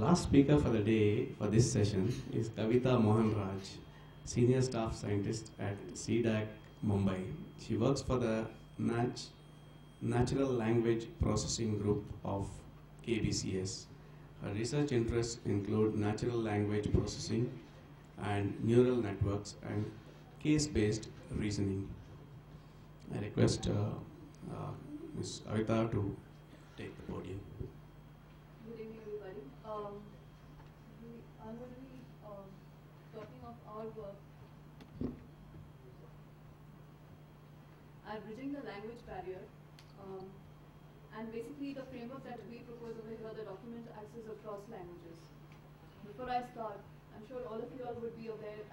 last speaker for the day for this session is Kavita Mohan Raj, Senior Staff Scientist at CDAC, Mumbai. She works for the Natural Language Processing Group of KBCS. Her research interests include natural language processing and neural networks and case-based reasoning. I request Ms. Kavita to take the podium. Good evening, everybody. I'm going to be talking of our work at bridging the language barrier. And basically, the framework that we propose over here, the document access across languages. Before I start, I'm sure all of you all would be aware,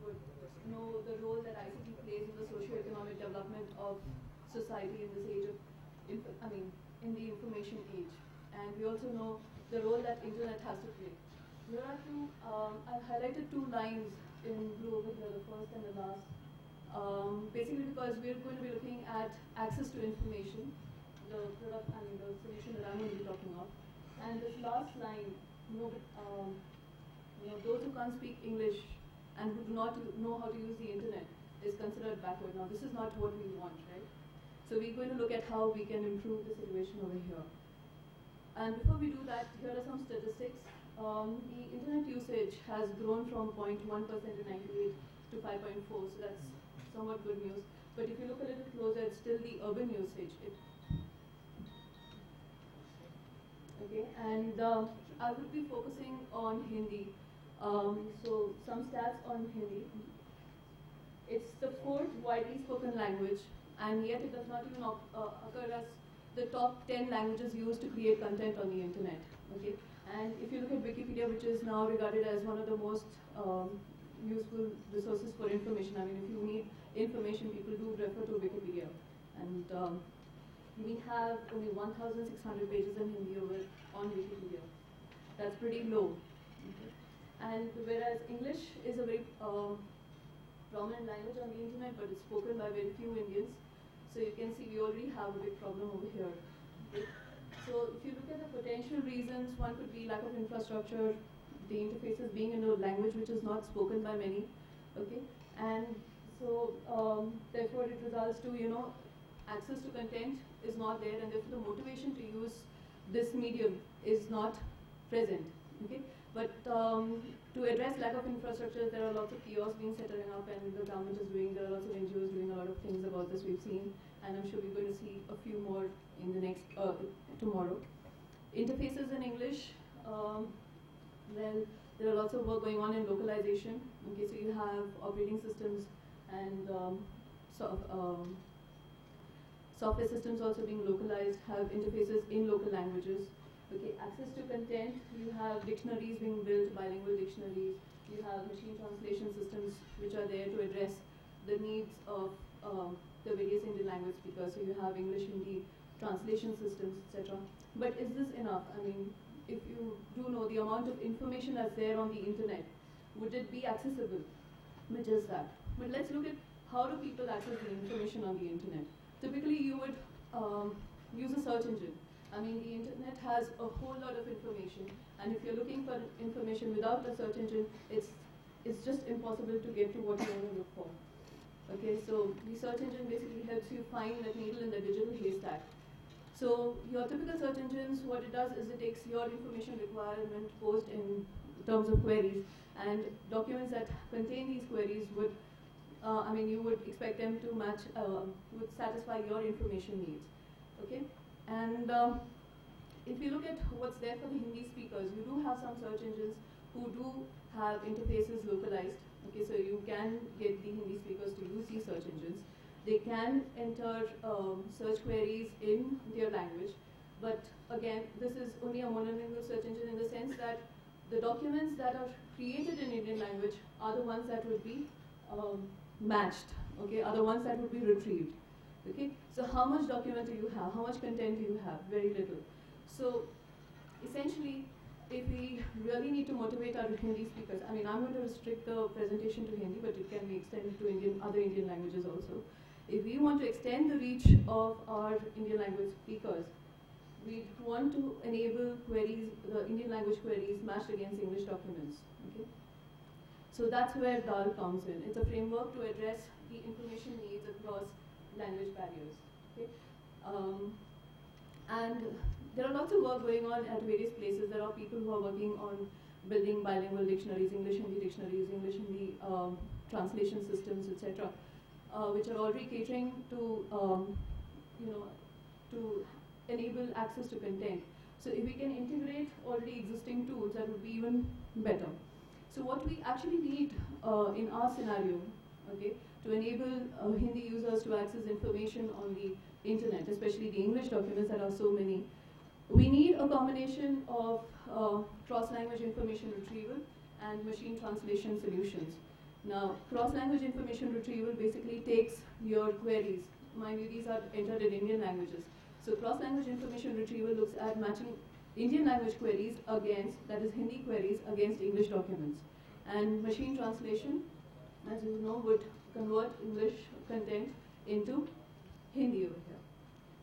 would know the role that ICT plays in the socio-economic development of society in this age of, in the information age. And we also know the role that internet has to play. Here are two, I've highlighted two lines in blue over here, the first and the last. Basically because we're going to be looking at access to information, the product, the solution that I'm going to be talking of. And this last line, those who can't speak English and who do not know how to use the internet is considered backward. Now, this is not what we want, right? So we're going to look at how we can improve the situation over here. And before we do that, here are some statistics. The internet usage has grown from 0.1% in 98 to 5.4, so that's somewhat good news. But if you look a little closer, it's still the urban usage. And I would be focusing on Hindi. So some stats on Hindi. It's the fourth widely spoken language, and yet it does not even occur as the top 10 languages used to create content on the internet. Okay, and if you look at Wikipedia, which is now regarded as one of the most useful resources for information. If you need information, people do refer to Wikipedia, and we have only 1,600 pages in Hindi over on Wikipedia. That's pretty low. Okay. And whereas English is a very prominent language on the internet, but it's spoken by very few Indians. So you can see we already have a big problem over here. Okay. So if you look at the potential reasons, one could be lack of infrastructure, the interfaces being in a language which is not spoken by many. Okay, and so therefore it results to access to content is not there, and therefore the motivation to use this medium is not present. Okay, but to address lack of infrastructure, there are lots of kiosks being set up, and the government is doing. There are lots of NGOs doing a lot of things about this. We've seen, and I'm sure we're going to see a few more in the next tomorrow. Interfaces in English. Well, there are lots of work going on in localization. Okay, so you have operating systems and software systems also being localized, have interfaces in local languages. Okay, access to content, you have dictionaries being built, bilingual dictionaries, you have machine translation systems which are there to address the needs of the various Indian language speakers. So you have English, Hindi, translation systems, etc. But is this enough? If you do know the amount of information that's there on the internet, would it be accessible? Which is that. But let's look at how do people access the information on the internet. Typically, you would use a search engine. The internet has a whole lot of information, and if you're looking for information without a search engine, it's just impossible to get to what you want to look for. Okay, so the search engine basically helps you find that needle in the digital haystack. So your typical search engines, what it does is it takes your information requirement posed in terms of queries, and documents that contain these queries would, you would expect them to match, would satisfy your information needs. Okay, and if you look at what's there for the Hindi speakers, you do have some search engines who do have interfaces localized. Okay, so you can get the Hindi speakers to use these search engines. They can enter search queries in their language, but again, this is only a monolingual search engine in the sense that the documents that are created in Indian language are the ones that would be matched, okay, are the ones that would be retrieved. Okay, so how much document do you have? How much content do you have? Very little. So essentially, if we really need to motivate our Hindi speakers, I'm going to restrict the presentation to Hindi, but it can be extended to other Indian languages also. If we want to extend the reach of our Indian language speakers, we want to enable queries, Indian language queries matched against English documents. Okay? So that's where DAL comes in. It's a framework to address the information needs across language barriers. Okay? And there are lots of work going on at various places. There are people who are working on building bilingual dictionaries, English-Hindi dictionaries, English-Hindi translation systems, etc., which are already catering to, to enable access to content. So if we can integrate already existing tools, that would be even better. So what we actually need in our scenario, okay, to enable Hindi users to access information on the internet, especially the English documents that are so many, we need a combination of cross-language information retrieval and machine translation solutions. Now, cross-language information retrieval basically takes your queries. Mind you, these are entered in Indian languages. So cross-language information retrieval looks at matching Indian language queries against, that is Hindi queries, against English documents. And machine translation, as you know, would convert English content into Hindi over here.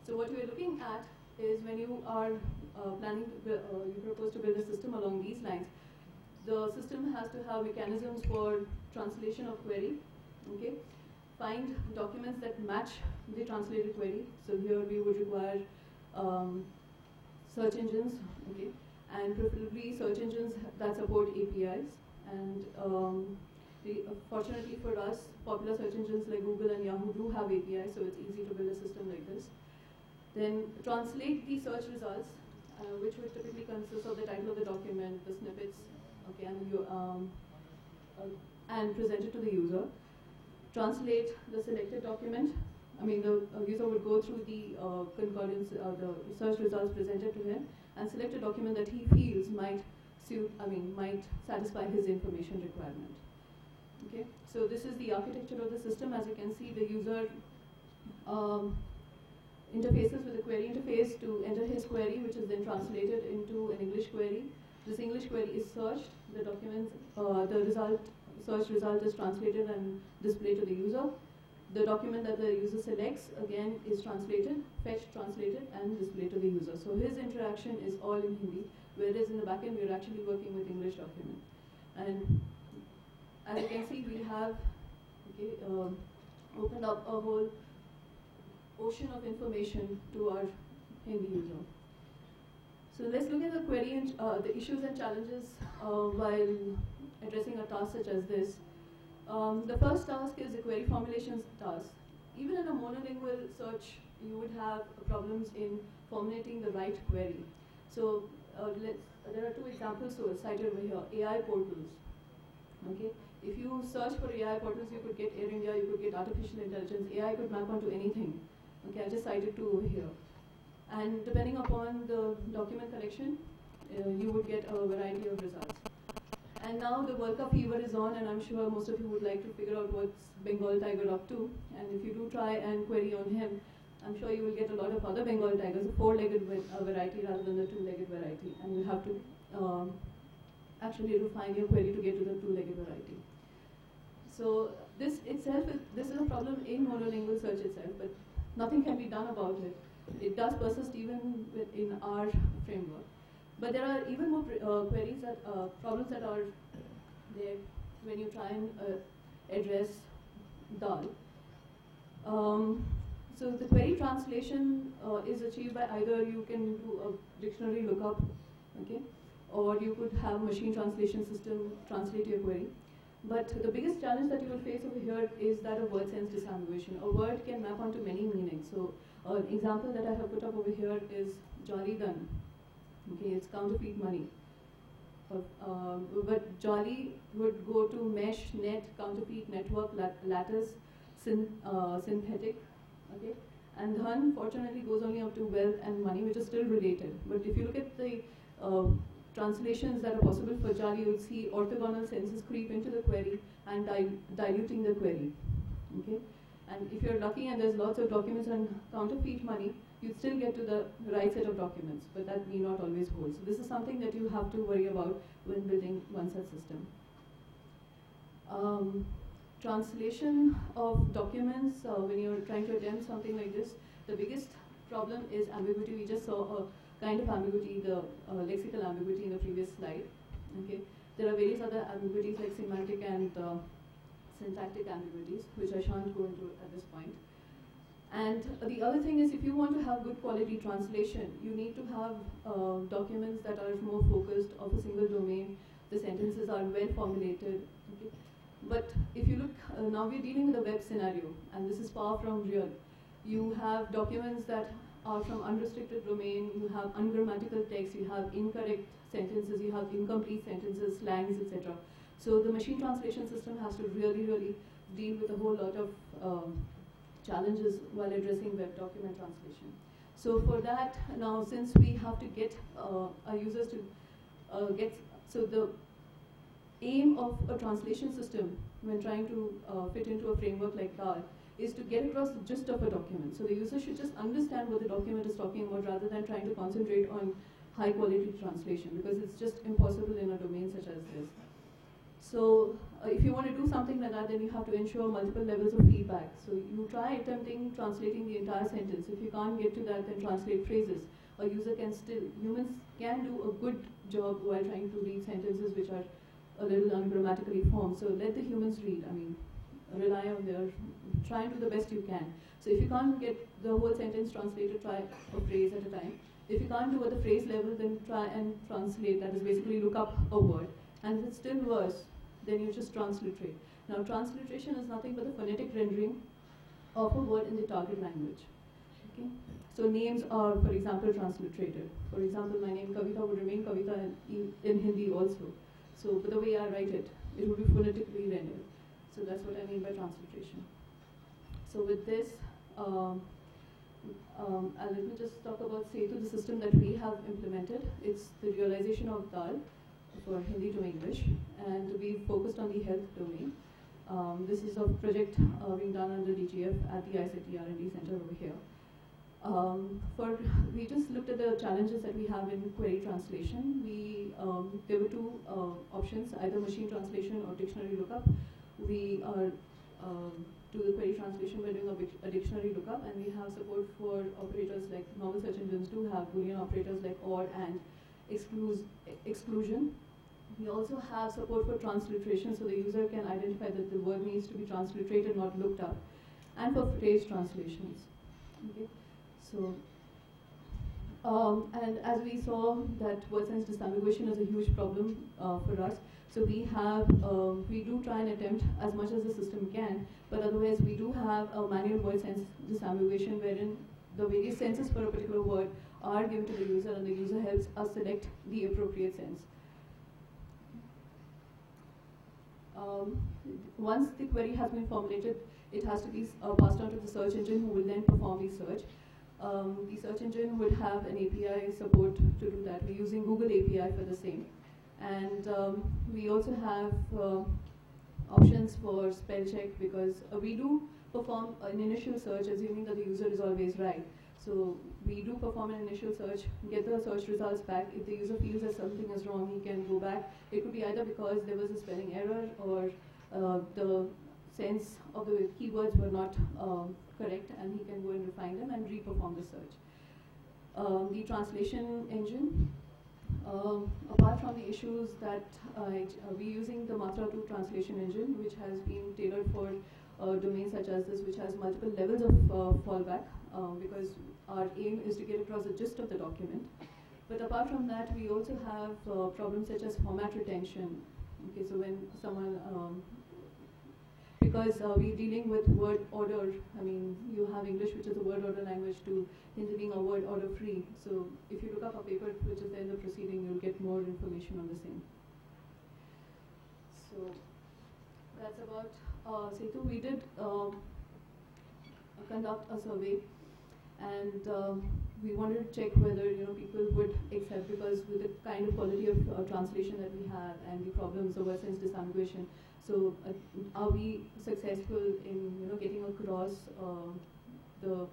So what we're looking at is when you are planning, you propose to build a system along these lines, the system has to have mechanisms for translation of query, okay? Find documents that match the translated query. So here we would require search engines, okay? And preferably search engines that support APIs. And fortunately for us, popular search engines like Google and Yahoo do have APIs, so it's easy to build a system like this. Then translate the search results, which would typically consist of the title of the document, the snippets, okay, and present it to the user. Translate the selected document. I mean, the user would go through the concordance, the search results presented to him, and select a document that he feels might might satisfy his information requirement. Okay, so this is the architecture of the system. As you can see, the user interfaces with the query interface to enter his query, which is then translated into an English query. This English query is searched. The document, search result is translated and displayed to the user. The document that the user selects, again, is translated, fetched, translated, and displayed to the user. So his interaction is all in Hindi, whereas in the backend, we're actually working with English document. And as you can see, we have opened up a whole ocean of information to our Hindi user. So let's look at the query and the issues and challenges while addressing a task such as this. The first task is the query formulation task. Even in a monolingual search, you would have problems in formulating the right query. So there are two examples cited over here. AI portals. Okay, if you search for AI portals, you could get Air India, you could get artificial intelligence. AI could map onto anything. Okay, I just cited two over here. And depending upon the document collection, you would get a variety of results. And now the World Cup fever is on, and I'm sure most of you would like to figure out what's Bengal tiger up to. And if you do try and query on him, I'm sure you will get a lot of other Bengal tigers, a four-legged variety rather than the two-legged variety. And you have to actually refine your query to get to the two-legged variety. So this itself, this is a problem in monolingual search itself, but nothing can be done about it. It does persist even in our framework. But there are even more queries that problems that are there when you try and address DAL. So the query translation is achieved by either you can do a dictionary lookup, okay, or you could have a machine translation system translate your query. But the biggest challenge that you will face over here is that of word sense disambiguation. A word can map onto many meanings. So an example that I have put up over here is Jali Dhan. Okay, it's counterfeit money. But Jolly would go to mesh, net, counterfeit, network, lattice, synthetic. Okay, and Dhan fortunately goes only up to wealth and money, which is still related. But if you look at the translations that are possible for Jali, you will see orthogonal senses creep into the query and diluting the query. Okay, and if you're lucky and there's lots of documents on counterfeit money, you still get to the right set of documents, but that may not always hold. So this is something that you have to worry about when building one such system. Translation of documents, when you're trying to attempt something like this, the biggest problem is ambiguity. We just saw a kind of ambiguity, the lexical ambiguity in the previous slide. Okay, there are various other ambiguities like semantic and syntactic ambiguities, which I shan't go into at this point. And the other thing is, if you want to have good quality translation, you need to have documents that are more focused of a single domain. The sentences are well formulated. Okay? But if you look, now we're dealing with a web scenario, and this is far from real. You have documents that are from unrestricted domain, you have ungrammatical text, you have incorrect sentences, you have incomplete sentences, slangs, etc. So the machine translation system has to really deal with a whole lot of challenges while addressing web document translation. So for that, now since we have to get our users to so the aim of a translation system when trying to fit into a framework like DAL is to get across the gist of a document. So the user should just understand what the document is talking about rather than trying to concentrate on high quality translation, because it's just impossible in a domain such as this. So if you want to do something like that, then you have to ensure multiple levels of feedback. So you try attempting translating the entire sentence. If you can't get to that, then translate phrases. A user can still, humans can do a good job while trying to read sentences which are a little ungrammatically formed. So let the humans read. I mean, rely on their, try and do the best you can. So if you can't get the whole sentence translated, try a phrase at a time. If you can't do at the phrase level, then try and translate. That is basically look up a word. And if it's still worse, then you just transliterate. Now, transliteration is nothing but the phonetic rendering of a word in the target language. Okay? So names are, for example, transliterated. For example, my name Kavita would remain Kavita in Hindi also. So, but the way I write it, it would be phonetically rendered. So that's what I mean by transliteration. So with this, let me just talk about Setu, the system that we have implemented. It's the realization of DAL for Hindi to English, and we focused on the health domain. This is a project being done under DGF at the ICT R&D Center over here. We just looked at the challenges that we have in query translation. There were two options, either machine translation or dictionary lookup. We do the query translation by doing a dictionary lookup, and we have support for operators like normal search engines do have Boolean operators like OR and exclusion. We also have support for transliteration, so the user can identify that the word needs to be transliterated, not looked up, and for phrase translations. Okay, so and as we saw that word sense disambiguation is a huge problem for us. So we do try and attempt as much as the system can, but otherwise we do have a manual word sense disambiguation wherein the various senses for a particular word are given to the user, and the user helps us select the appropriate sense. Once the query has been formulated, it has to be passed on to the search engine, who will then perform the search. The search engine would have an API support to do that. We're using Google API for the same. And we also have options for spell check, because we do perform an initial search assuming that the user is always right. So we do perform an initial search, get the search results back. If the user feels that something is wrong, he can go back. It could be either because there was a spelling error, or the sense of the keywords were not correct, and he can go and refine them and re-perform the search. The translation engine, apart from the issues that we're using the Matra 2 translation engine, which has been tailored for domains such as this, which has multiple levels of fallback, because our aim is to get across the gist of the document. But apart from that, we also have problems such as format retention. Okay, so when someone, because we're dealing with word order, I mean, you have English, which is a word order language, to Hindi being a word order free. So if you look up a paper which is there in the proceeding, you'll get more information on the same. So that's about Setu. We did conduct a survey, and we wanted to check whether people would accept, because with the kind of quality of translation that we have and the problems of word sense disambiguation, so are we successful in getting across the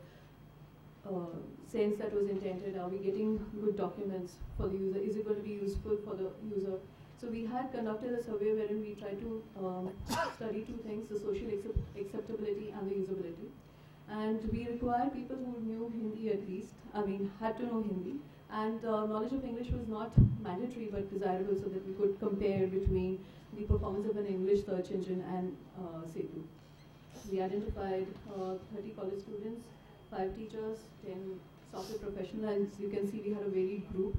sense that was intended? Are we getting good documents for the user? Is it going to be useful for the user? So we had conducted a survey wherein we tried to study two things: the social acceptability and the usability. And we required people who knew Hindi at least, had to know Hindi, And knowledge of English was not mandatory but desirable so that we could compare between the performance of an English search engine and Setu. We identified 30 college students, 5 teachers, 10 software professionals. As you can see, we had a varied group.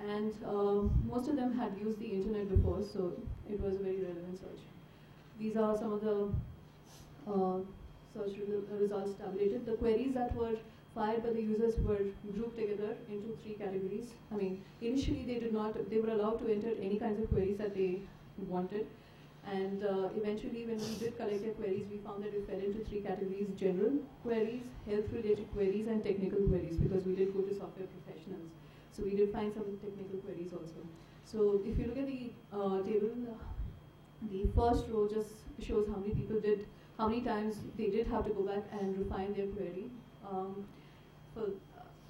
And most of them had used the internet before, so it was a very relevant search. These are some of the search results tabulated. The queries that were fired by the users were grouped together into 3 categories. I mean, initially they were allowed to enter any kinds of queries that they wanted. And eventually, when we did collect their queries, we found that it fell into 3 categories: general queries, health-related queries, and technical queries, because we did go to software professionals. So we did find some technical queries also. So if you look at the table, the first row just shows how many times they did have to go back and refine their query. For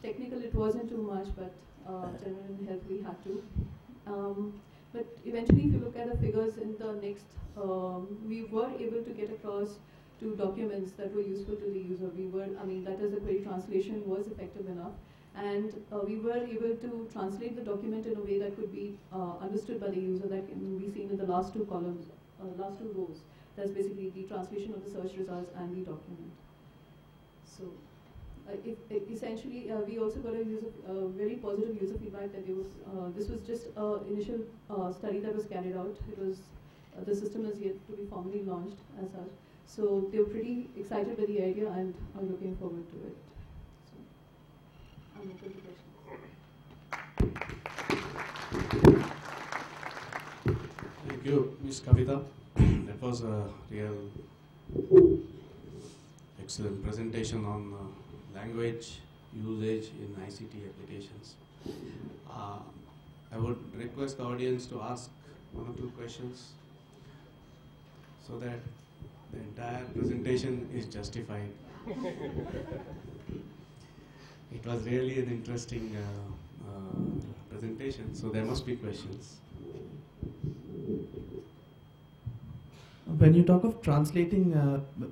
technical, it wasn't too much, but general and health, we had to. But eventually, if you look at the figures in the next, we were able to get across to documents that were useful to the user. That is, the query translation was effective enough. And we were able to translate the document in a way that could be understood by the user. That can be seen in the last 2 columns, last 2 rows. That's basically the translation of the search results and the document. So, essentially, we also got a very positive user feedback that this was just an initial study that was carried out. It was the system is yet to be formally launched as such. So they were pretty excited by the idea, and I'm looking forward to it. So I'm open to questions. Thank you, Ms. Kavita. That was a real excellent presentation on language usage in ICT applications. I would request the audience to ask 1 or 2 questions so that the entire presentation is justified. It was really an interesting presentation, so there must be questions. When you talk of translating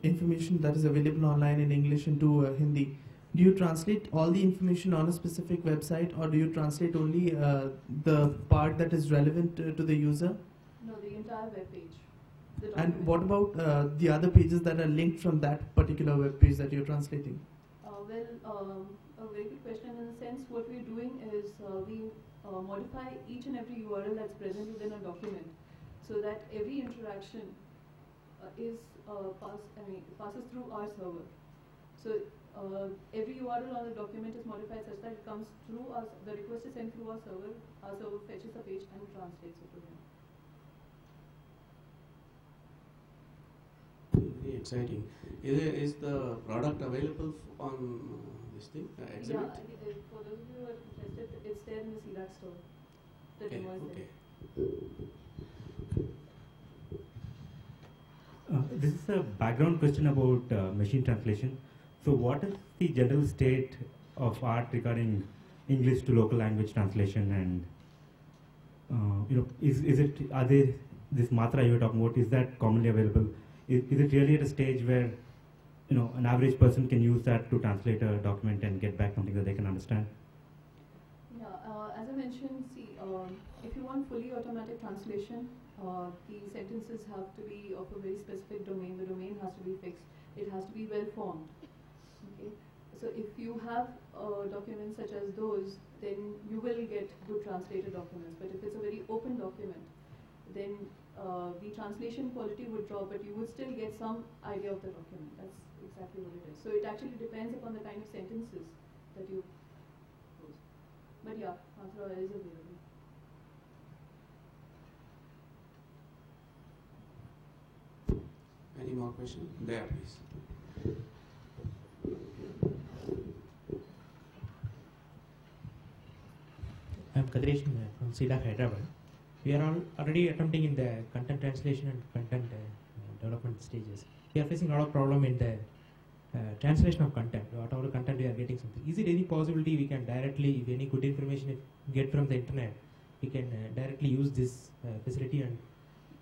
information that is available online in English into Hindi, do you translate all the information on a specific website, or do you translate only the part that is relevant to the user? No, the entire web page. And what about the other pages that are linked from that particular web page that you're translating? A very good question. In a sense, what we're doing is we modify each and every URL that's present within a document, so that every interaction passes through our server. So every URL on the document is modified such that it comes through us. The request is sent through our server fetches the page and translates it to him. Very exciting. Is the product available on this thing, exhibit? Yeah, for those of you who are interested, it's there in the CDAC store. The demo is there. This is a background question about machine translation. So what is the general state of art regarding English to local language translation, and this matra you were talking about, is that commonly available? Is it really at a stage where an average person can use that to translate a document and get back something that they can understand? Yeah, as I mentioned, if you want fully automatic translation, the sentences have to be of a very specific domain. The domain has to be fixed. It has to be well formed. Okay, so if you have documents such as those, then you will get good translated documents. But if it's a very open document, then the translation quality would drop, but you would still get some idea of the document. That's exactly what it is. So it actually depends upon the kind of sentences that you use. But yeah, Matra is available. Any more questions? There, please. I'm Kadresh from CDAC Hyderabad. We are already attempting in the content translation and content development stages. We are facing a lot of problem in the translation of content. Whatever content we are getting something. Is it any possibility we can directly, if any good information get from the internet, we can directly use this facility, and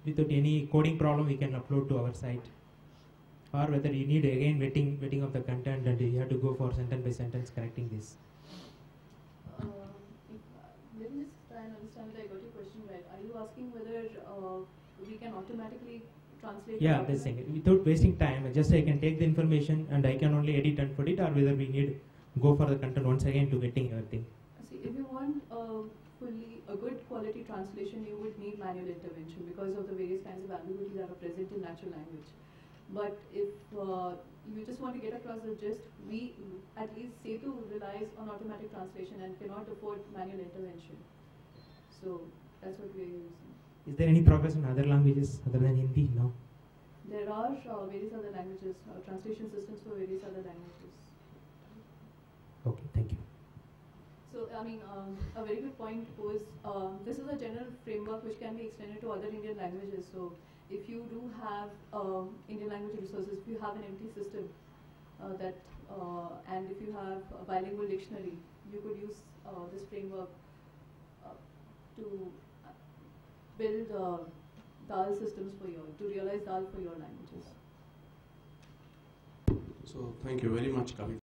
without any coding problem we can upload to our site? Or whether you need again vetting of the content and you have to go for sentence by sentence correcting this? asking whether we can automatically translate? Yeah, the that's document? saying without wasting time, just I can take the information and I can only edit and put it, or whether we need go for the content once again to getting everything. See, if you want a good quality translation, you would need manual intervention because of the various kinds of ambiguity that are present in natural language. But if you just want to get across the gist, we at least Setu relies on automatic translation and cannot afford manual intervention. So that's what we are using. Is there any progress in other languages other than Hindi now? There are various other languages, translation systems for various other languages. Okay, thank you. So, I mean, a very good point was, this is a general framework which can be extended to other Indian languages. So, if you do have Indian language resources, if you have an empty system and if you have a bilingual dictionary, you could use this framework to build DAL systems to realize DAL for your languages. So thank you very much, Kavita.